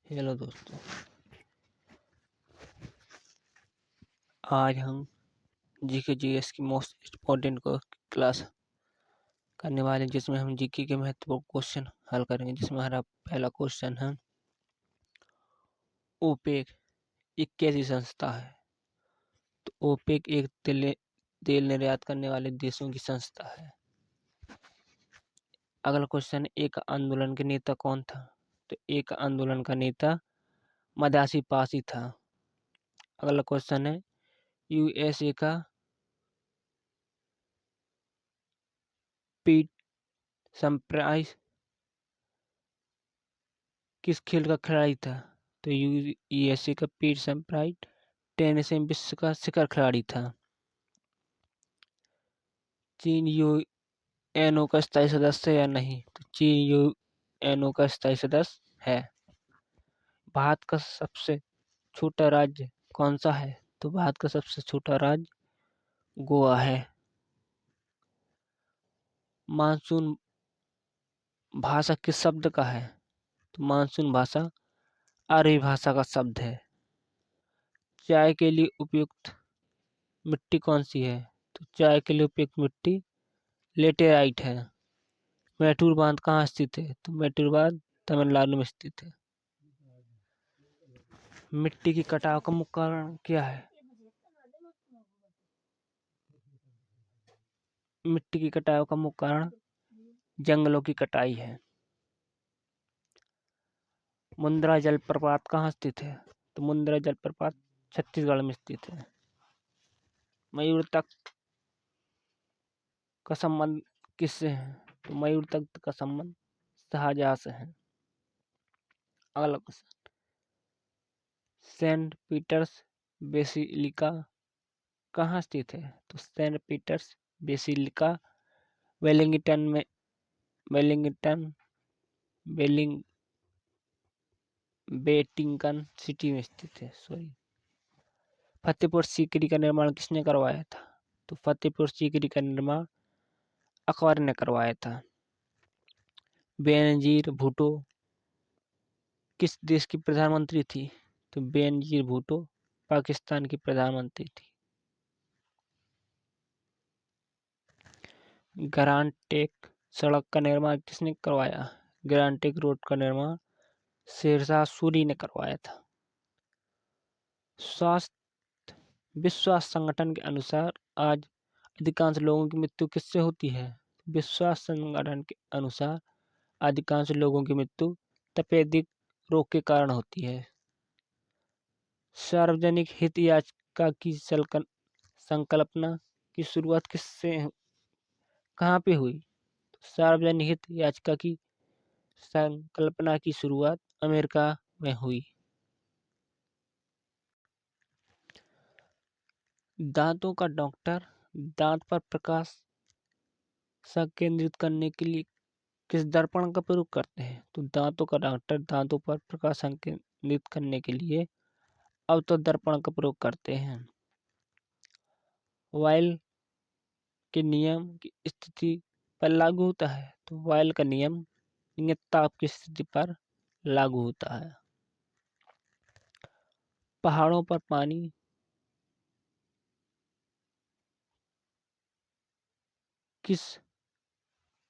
Hello दोस्तों। आज हम जीके जीएस की मोस्ट इम्पोर्टेंट को क्लास करने वाले हैं, जिसमें हम जीके के महत्वपूर्ण क्वेश्चन हल करेंगे। जिसमें हमारा पहला क्वेश्चन है, ओपेक एक कैसी संस्था है? तो ओपेक एक तेल निर्यात करने वाले देशों की संस्था है। अगला क्वेश्चन, एक आंदोलन के नेता कौन था? तो एक आंदोलन का नेता मदासी पासी था। अगला क्वेश्चन है, यूएसए का पीट सैम्प्राइस किस खेल का खिलाड़ी था? तो यूएसए का पीट सैम्प्राइस टेनिस में विश्व का शिखर खिलाड़ी था। चीन यूएनओ का स्थायी सदस्य है या नहीं? तो चीन यूएनओ का स्थायी सदस्य है। भारत का सबसे छोटा राज्य कौन सा है? तो भारत का सबसे छोटा राज्य गोवा है। मानसून भाषा किस शब्द का है? तो मानसून भाषा अरबी भाषा का शब्द है। चाय के लिए उपयुक्त मिट्टी कौन सी है? तो चाय के लिए उपयुक्त मिट्टी लेटेराइट है। मैटूर बांध कहाँ स्थित है? तो मैटूर बांध तमिलनाडु में स्थित है। मिट्टी की कटाव का मुख्य कारण क्या है? मिट्टी की कटाव का मुख्य कारण जंगलों की कटाई है। मुंद्रा जलप्रपात कहाँ स्थित है? तो मुंद्रा जलप्रपात छत्तीसगढ़ में स्थित है। मयूर तख्त का संबंध किससे है? तो मयूर तख्त का संबंध शाहजहां से है। अगला क्वेश्चन, सेंट पीटर्स बेसिलिका कहाँ स्थित है? तो सेंट पीटर्स बेसिलिका वेलिंगटन में बेटिंगटन सिटी में स्थित है। फतेहपुर सीकरी का निर्माण किसने करवाया था? तो फतेहपुर सीकरी का निर्माण अकबर ने करवाया था। बेनजीर भुट्टो किस देश की प्रधानमंत्री थी? तो बेनजीर भुट्टो पाकिस्तान की प्रधानमंत्री थी। ग्रांड टेक सड़क का निर्माण किसने करवाया? ग्रांड टेक रोड का निर्माण शेरशाह सूरी ने करवाया था। विश्व स्वास्थ्य संगठन के अनुसार आज अधिकांश लोगों की मृत्यु किससे होती है? विश्व स्वास्थ्य संगठन के अनुसार अधिकांश लोगों की मृत्यु तपेदिक रोग के कारण होती है। सार्वजनिक हित याचिका की संकल्पना की शुरुआत कहाँ पे हुई? सार्वजनिक हित याचिका की संकल्पना की शुरुआत अमेरिका में हुई। दांतों का डॉक्टर दांत पर प्रकाश संकेंद्रित करने के लिए किस दर्पण का प्रयोग करते हैं? तो दांतों का डॉक्टर दांतों पर प्रकाश संकेंद्रित करने के लिए अवतल दर्पण का प्रयोग करते हैं। वायल के नियम की स्थिति पर लागू होता है? तो वायल का नियम नियत ताप की स्थिति पर लागू होता है। पहाड़ों पर पानी किस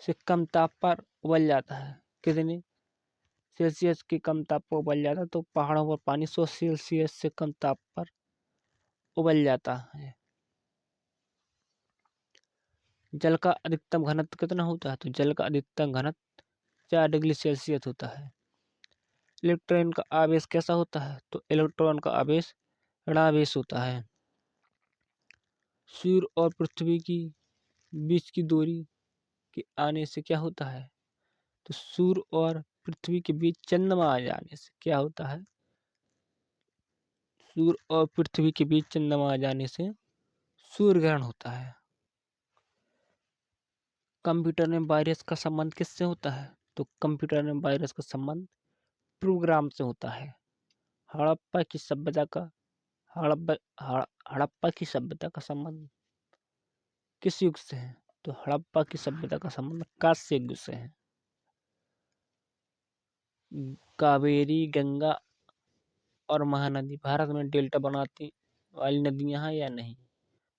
से कम ताप पर उबल जाता है? कितने सेल्सियस के कम ताप पर उबल जाता है? तो पहाड़ों पर पानी 100 सेल्सियस से कम ताप पर उबल जाता है। जल का अधिकतम घनत्व कितना होता है? तो जल का अधिकतम घनत्व 4 डिग्री सेल्सियस होता है। इलेक्ट्रॉन का आवेश कैसा होता है? तो इलेक्ट्रॉन का आवेश ऋणावेश होता है। सूर्य और पृथ्वी की बीच की दूरी के आने से क्या होता है? तो सूर्य और पृथ्वी के बीच चंद्रमा आ जाने से क्या होता है? सूर्य और पृथ्वी के बीच चंद्रमा आ जाने से सूर्य ग्रहण होता है। कंप्यूटर में वायरस का संबंध किससे होता है? तो कंप्यूटर में वायरस का संबंध प्रोग्राम से होता है। हड़प्पा की सभ्यता का हड़प्पा की सभ्यता का संबंध किस युग से है? तो हड़प्पा की सभ्यता का संबंध कांस्य युग से है। कावेरी, गंगा और महानदी भारत में डेल्टा बनाती वाली नदियां हैं या नहीं?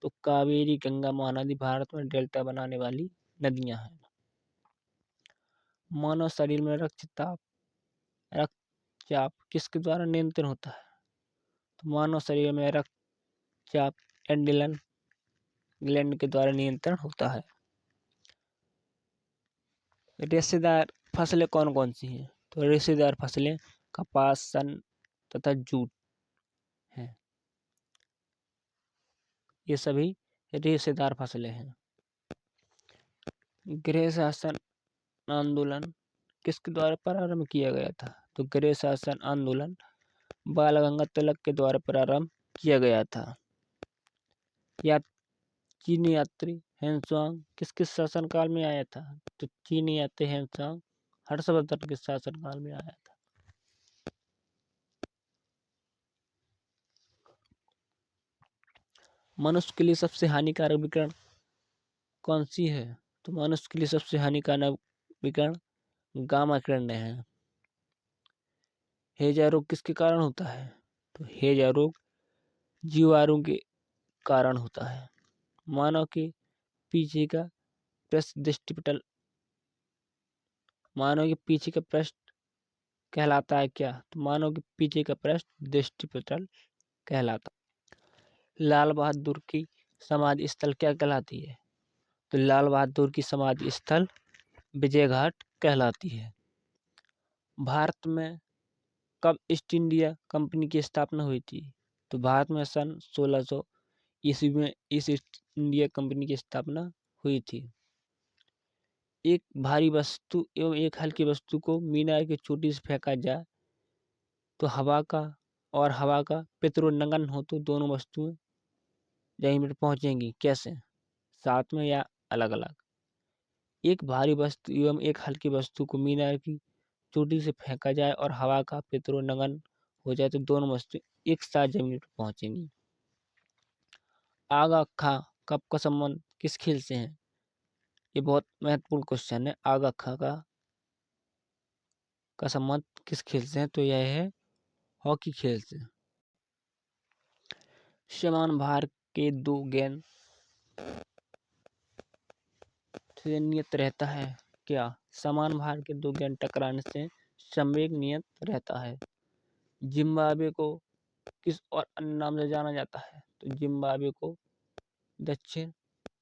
तो कावेरी, गंगा, महानदी भारत में डेल्टा बनाने वाली नदियां हैं। मानव शरीर में रक्तचाप किसके द्वारा नियंत्रण होता है? तो मानव शरीर में रक्तचाप एड्रेनल ग्लैंड के द्वारा नियंत्रण होता है। रेशेदार फसलें कौन कौन सी हैं? तो रेशेदार फसलें कपास, सन तथा जूट हैं। ये सभी रेशेदार फसलें हैं। गृह शासन आंदोलन किसके द्वारा प्रारंभ किया गया था? तो गृह शासन आंदोलन बाल गंगाधर तिलक के द्वारा प्रारंभ किया गया था। या चीनी यात्री हेनसांग किसके शासनकाल में आया था? तो चीनी यात्री हेनसांग हर्षवर्धन के शासनकाल में आया था। मनुष्य के लिए सबसे हानिकारक विकिरण कौन सी है? तो मनुष्य के लिए सबसे हानिकारक विकिरण गामा किरण है। हैजा रोग किसके कारण होता है? तो हैजा रोग जीवाणु के कारण होता है। मानव के पीछे का पृष्ठ दृष्टिपटल मानव के पीछे का पृष्ठ कहलाता है क्या? तो मानव के पीछे का पृष्ठ दृष्टिपटल कहलाता। लाल बहादुर की समाधि स्थल क्या कहलाती है? तो लाल बहादुर की समाधि स्थल विजय घाट कहलाती है। भारत में कब ईस्ट इंडिया कंपनी की स्थापना हुई थी? तो भारत में सन 1600 ईस्वी में ईस्ट इंडिया कंपनी की स्थापना हुई थी। एक भारी वस्तु एवं एक हल्की वस्तु को मीनार की चोटी से फेंका जाए तो हवा का पितरोन्नगन हो तो दोनों वस्तुएं जमीन पर पहुंचेंगी कैसे? साथ में या अलग अलग? एक भारी वस्तु एवं एक हल्की वस्तु को मीनार की चोटी से फेंका जाए और हवा का पितरोन्नगन हो जाए तो दोनों वस्तु एक साथ जमीन पर पहुंचेंगी। आगा खा कब का संबंध किस खेल से है? ये बहुत महत्वपूर्ण क्वेश्चन है। आगा खा का संबंध किस खेल से है? तो यह है हॉकी खेल से। समान भार के दो गेंद से नियत रहता है क्या? समान भार के दो गेंद टकराने से संवेग नियत रहता है। जिम्बाब्वे को किस और अन्य नाम से जाना जाता है? तो जिम्बाब्वे को दक्षिण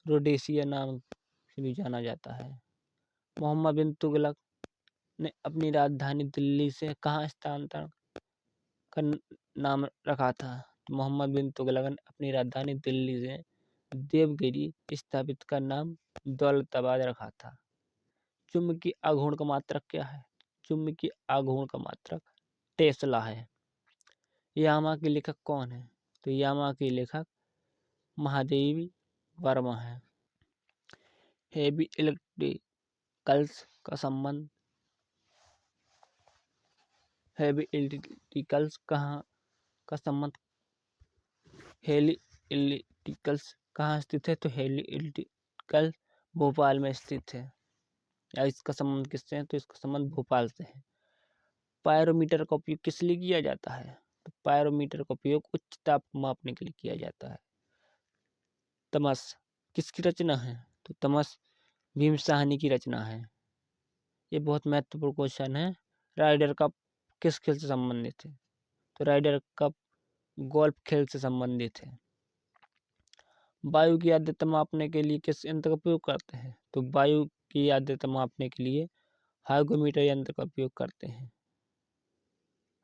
रोडेशिया नाम से भी जाना जाता है। मोहम्मद बिन तुगलक ने अपनी राजधानी दिल्ली से कहाँ स्थानांतरण का नाम रखा था? तो मोहम्मद बिन तुगलक ने अपनी राजधानी दिल्ली से देवगिरी स्थापित का नाम दौलताबाद रखा था। चुंबकीय आघूर्ण का मात्रक क्या है? चुंबकीय आघूर्ण का मात्रक टेस्ला है। यामा के लेखक कौन है? तो यामा के लेखक महादेवी वर्मा है। हेवी इलेक्ट्रिकल्स का संबंध हेवी इलेक्ट्रिकल्स कहाँ का संबंध हेली इलेक्ट्रिकल्स कहाँ स्थित है? तो हेली इलेक्ट्रिकल भोपाल में स्थित है। या इसका संबंध किससे है? तो इसका संबंध भोपाल से है। पायरोमीटर का उपयोग किस लिए किया जाता है? तो पायरोमीटर का उपयोग उच्च ताप को मापने के लिए किया जाता है। तमस किसकी रचना है? तो तमस भीम साहनी की रचना है। ये बहुत महत्वपूर्ण क्वेश्चन है। राइडर कप किस खेल से संबंधित है? तो राइडर कप गोल्फ खेल से संबंधित है। वायु की आर्द्रता मापने के लिए किस यंत्र का उपयोग करते हैं? तो वायु की आर्द्रता मापने के लिए हाइग्रोमीटर यंत्र का उपयोग करते हैं।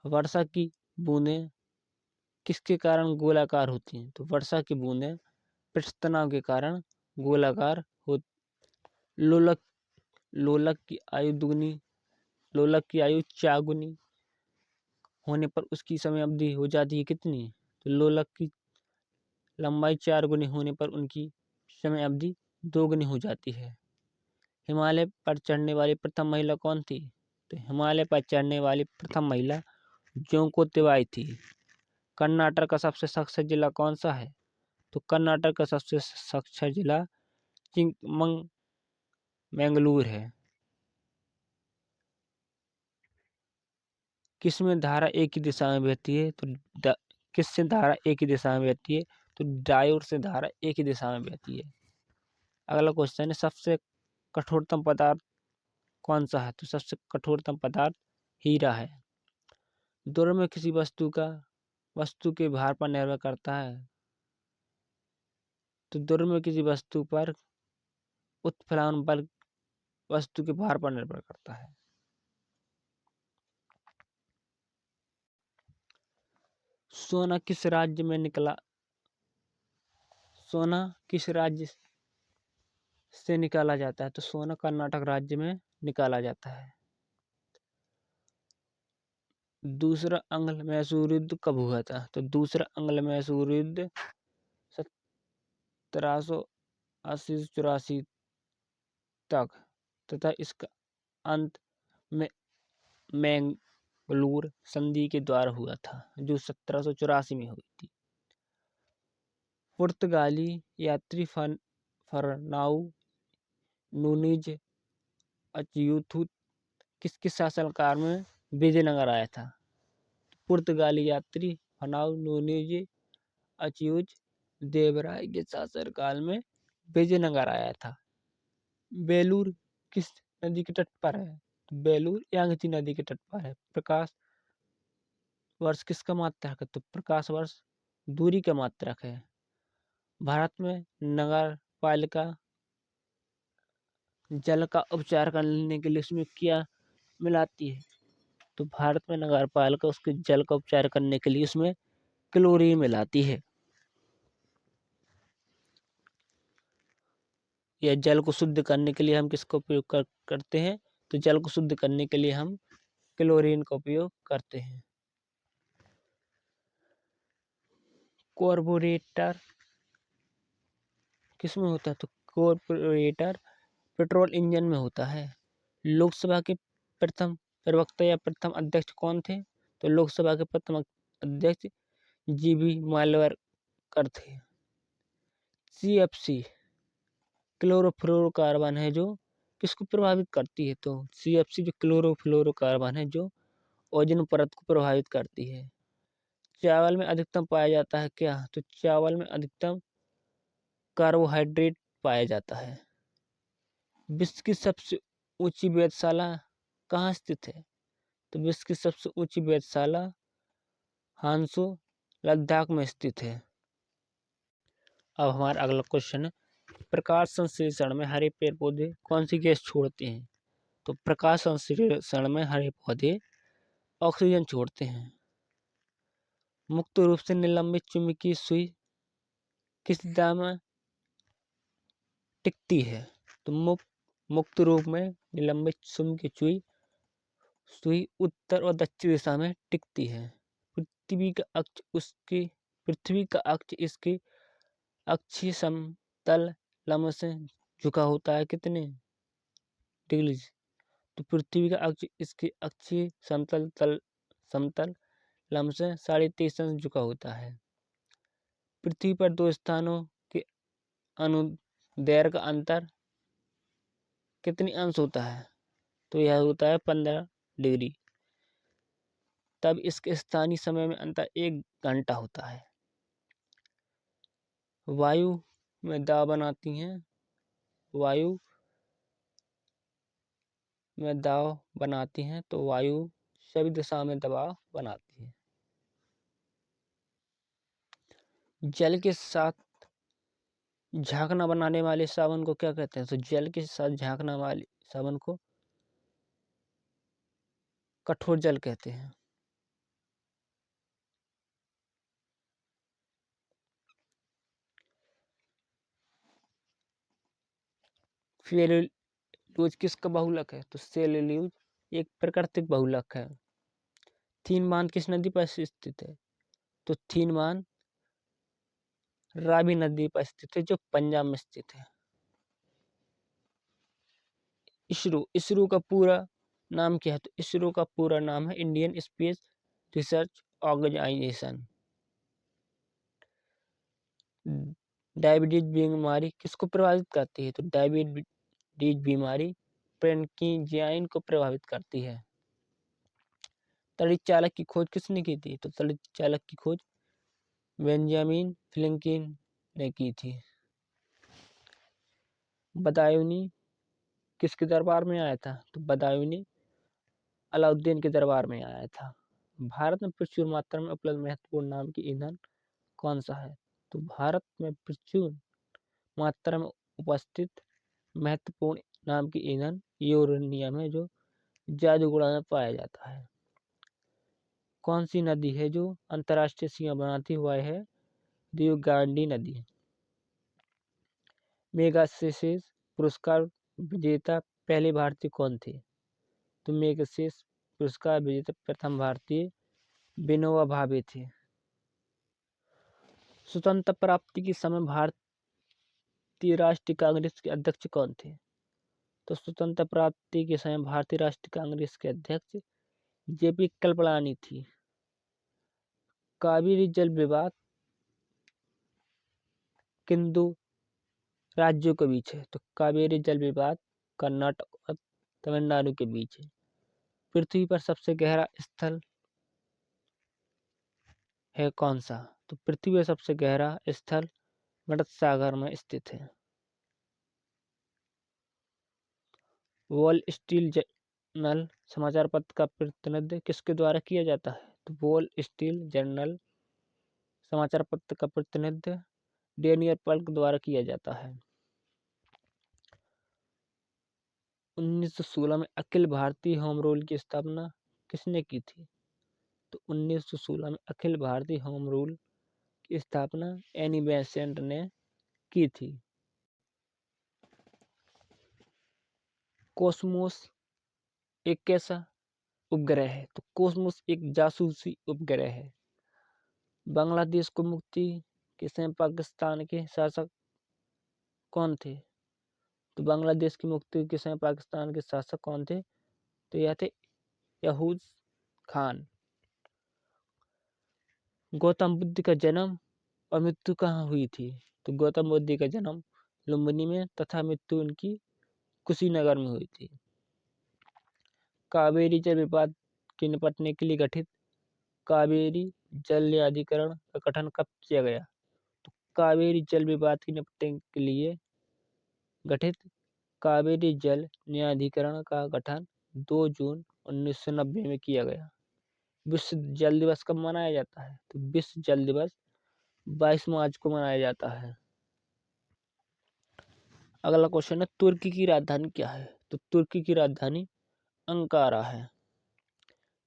वर्षा की बूंदें किसके कारण गोलाकार होती हैं? तो वर्षा की बूंदें पृष्ठ तनाव के कारण गोलाकार हो। लोलक लोलक की आयु दुगनी लोलक की आयु 4 गुनी होने पर उसकी समय अवधि हो जाती है कितनी? तो लोलक की लंबाई 4 गुनी होने पर उनकी समय अवधि 2 गुनी हो जाती है। हिमालय पर चढ़ने वाली प्रथम महिला कौन थी? तो हिमालय पर चढ़ने वाली प्रथम महिला जोंको तिवाई थी। कर्नाटक का सबसे साक्षर जिला कौन सा है? तो कर्नाटक का सबसे साक्षर जिला चिकमंगलूर है। किसमें धारा एक ही दिशा में बहती है? तो किससे धारा एक ही दिशा में बहती है? तो डायोड से धारा एक ही दिशा में बहती है। अगला क्वेश्चन है, सबसे कठोरतम पदार्थ कौन सा है? तो सबसे कठोरतम पदार्थ हीरा है। द्रव्य किसी वस्तु के भार पर निर्भर करता है। तो द्रव्य किसी वस्तु पर उत्प्लावन बल वस्तु के भार पर निर्भर करता है। सोना किस राज्य में निकला? सोना किस राज्य से निकाला जाता है? तो सोना कर्नाटक राज्य में निकाला जाता है। दूसरा आंग्ल मैसूर युद्ध कब हुआ था? तो दूसरा आंग्ल मैसूर युद्ध 1780-84 तक तथा इसका अंत में मैंगलोर संधि के द्वारा हुआ था, जो 1784 में हुई थी। पुर्तगाली यात्री फर्नाउ नूनीज अचयूथु किसके शासनकाल में विजयनगर आया था? पुर्तगाली यात्री फर्नाउ नूनीज अचयूज देवराय के शासनकाल में विजयनगर आया था। बेलूर किस नदी के तट पर है? बेलूर यांगची नदी के तट पर है। प्रकाश वर्ष किसका मात्रक है? तो प्रकाश वर्ष दूरी का मात्रक है। भारत में नगर पालिका जल का उपचार करने के लिए उसमें क्या मिलाती है? तो भारत में नगर पालिका उसके जल का उपचार करने के लिए उसमें क्लोरीन मिलाती है। या जल को शुद्ध करने के लिए हम किसका उपयोग करते हैं? तो जल को शुद्ध करने के लिए हम क्लोरीन का उपयोग करते हैं। कार्बोरेटर किसमें होता है? तो कार्बोरेटर पेट्रोल इंजन में होता है। लोकसभा के प्रथम प्रवक्ता या प्रथम अध्यक्ष कौन थे? तो लोकसभा के प्रथम अध्यक्ष जीबी मालवरकर थे। CFC क्लोरोफ्लोरोकार्बन है जो किसको प्रभावित करती है? तो CFC जो क्लोरोफ्लोरोकार्बन है जो ओजोन परत को प्रभावित करती है। चावल में अधिकतम पाया जाता है क्या? तो चावल में अधिकतम कार्बोहाइड्रेट पाया जाता है। विश्व की सबसे ऊंची वेधशाला कहाँ स्थित है? तो विश्व की सबसे ऊंची वेधशाला हांसो लद्दाख में स्थित है। अब हमारा अगला क्वेश्चन है, प्रकाश संश्लेषण में हरे पेड़ पौधे कौन सी गैस छोड़ते हैं? तो प्रकाश संश्लेषण में हरे पौधे ऑक्सीजन छोड़ते हैं। मुक्त रूप से निलंबित चुंबकीय सुई किस दिशा में टिकती है? तो मुक्त रूप में निलंबित चुंबकीय सुई उत्तर और दक्षिण दिशा में टिकती है। पृथ्वी का अक्ष इसके अक्षीय समतल लंब से झुका होता है कितने डिग्री? तो पृथ्वी का अक्ष इसके अक्षीय समतल लंब से 23.5 अंश झुका होता है। पृथ्वी पर दो स्थानों के अनुदैर्घ्य अंतर कितनी अंश होता है? तो यह होता है 15 डिग्री। तब इसके स्थानीय समय में अंतर 1 घंटा होता है। वायु में दाब बनाती हैं। वायु में दाब बनाती हैं तो वायु सभी दिशा में दबाव बनाती है। जल के साथ झांकना बनाने वाले साबुन को क्या कहते हैं? तो जल के साथ झांकना वाले साबुन को कठोर जल कहते हैं। सेल्यूलोज किसका बहुलक है? तो सेल्यूलोज एक प्राकृतिक बहुलक है। थीन बांध किस नदी पर स्थित है? तो थीन बांध रावी नदी पर स्थित है जो पंजाब में स्थित है। इसरो का पूरा नाम क्या है? तो इसरो का पूरा नाम है Indian space research organisation. Diabetes बीमारी किसको प्रभावित करती है? तो डायबिटीज बीमारी पेनकिंजाइन को प्रभावित करती है। तड़ित चालक की खोज किसने की थी? तो तड़ित चालक की खोज बेंजामिन फ्रैंकलिन ने की थी। बदायूनी किसके दरबार में आया था? तो बदायूनी अलाउद्दीन के दरबार में आया था। भारत में प्रचुर मात्रा में उपलब्ध महत्वपूर्ण नाम की ईंधन कौन सा है? तो भारत में प्रचुर मात्रा में उपस्थित महत्वपूर्ण नाम की ईंधन यूरेनियम है, जो जादूगुड़ा में पाया जाता है। कौन सी नदी है जो अंतर्राष्ट्रीय सीमा बनाती हुआ है? रियो ग्रांडी नदी। मैग्सेसे पुरस्कार विजेता पहले भारतीय कौन थे? तो मैग्सेसे पुरस्कार विजेता प्रथम भारतीय विनोबा भावे थे। स्वतंत्रता प्राप्ति के समय भारतीय राष्ट्रीय कांग्रेस के अध्यक्ष कौन थे? तो स्वतंत्रता प्राप्ति के समय भारतीय राष्ट्रीय कांग्रेस के अध्यक्ष जेपी कृपलानी थी। कावेरी जल विवाद किन दो राज्यों के बीच है? तो कावेरी जल विवाद कर्नाटक और तमिलनाडु के बीच है। पृथ्वी पर सबसे गहरा स्थल है कौन सा? तो पृथ्वी पर सबसे गहरा स्थल मृत सागर में स्थित है। वॉल स्ट्रीट जर्नल समाचार पत्र का प्रतिनिधित्व किसके द्वारा किया जाता है? तो वॉल स्ट्रीट जर्नल समाचार पत्र का प्रतिनिधित्व डेनियल पल्क द्वारा किया जाता है। 1916 में अखिल भारतीय होम रूल की स्थापना किसने की थी? तो 1916 में अखिल भारतीय होम रूल की स्थापना एनी बेसेंट ने की थी। कॉस्मोस एक कैसा उपग्रह है? तो कॉस्मोस एक जासूसी उपग्रह है। बांग्लादेश को मुक्ति के समय पाकिस्तान के शासक कौन थे? तो बांग्लादेश की मुक्ति के समय पाकिस्तान के शासक कौन थे? तो यह थे यहूद खान। गौतम बुद्ध का जन्म और मृत्यु कहाँ हुई थी? तो गौतम बुद्ध का जन्म लुम्बिनी में तथा मृत्यु उनकी कुशीनगर में हुई थी। कावेरी जल विवाद के निपटने के लिए गठित कावेरी जल न्यायाधिकरण का गठन कब किया गया? तो कावेरी जल विवाद के निपटने के लिए गठित कावेरी जल न्यायाधिकरण का गठन 2 जून 1990 में किया गया। विश्व जल दिवस कब मनाया जाता है? तो विश्व जल दिवस 22 मार्च को मनाया जाता है। अगला क्वेश्चन है, तुर्की की राजधानी क्या है? तो तुर्की की राजधानी अंकारा है।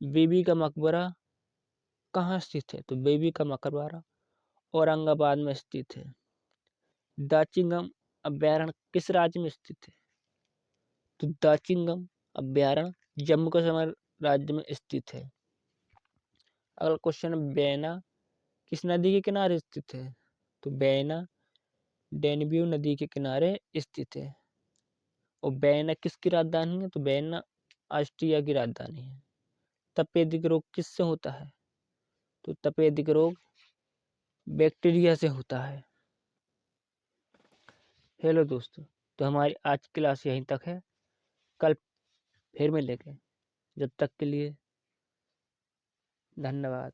बीबी का मकबरा कहाँ स्थित है? तो बीबी का मकबरा औरंगाबाद में स्थित है। दाचिंगम अभ्यारण्य किस राज्य में स्थित है? तो दाचिंगम अभ्यारण्य जम्मू कश्मीर राज्य में स्थित है। अगला क्वेश्चन, बैना किस नदी के किनारे स्थित है? तो बैना डेन्यूब नदी के किनारे स्थित है। और बैना किसकी राजधानी है? तो बैना ऑस्ट्रिया की राजधानी है। तपेदिक रोग किससे होता है? तो तपेदिक रोग बैक्टीरिया से होता है। हेलो दोस्तों, तो हमारी आज की क्लास यहीं तक है। कल फिर मिलेंगे। जब तक के लिए धन्यवाद।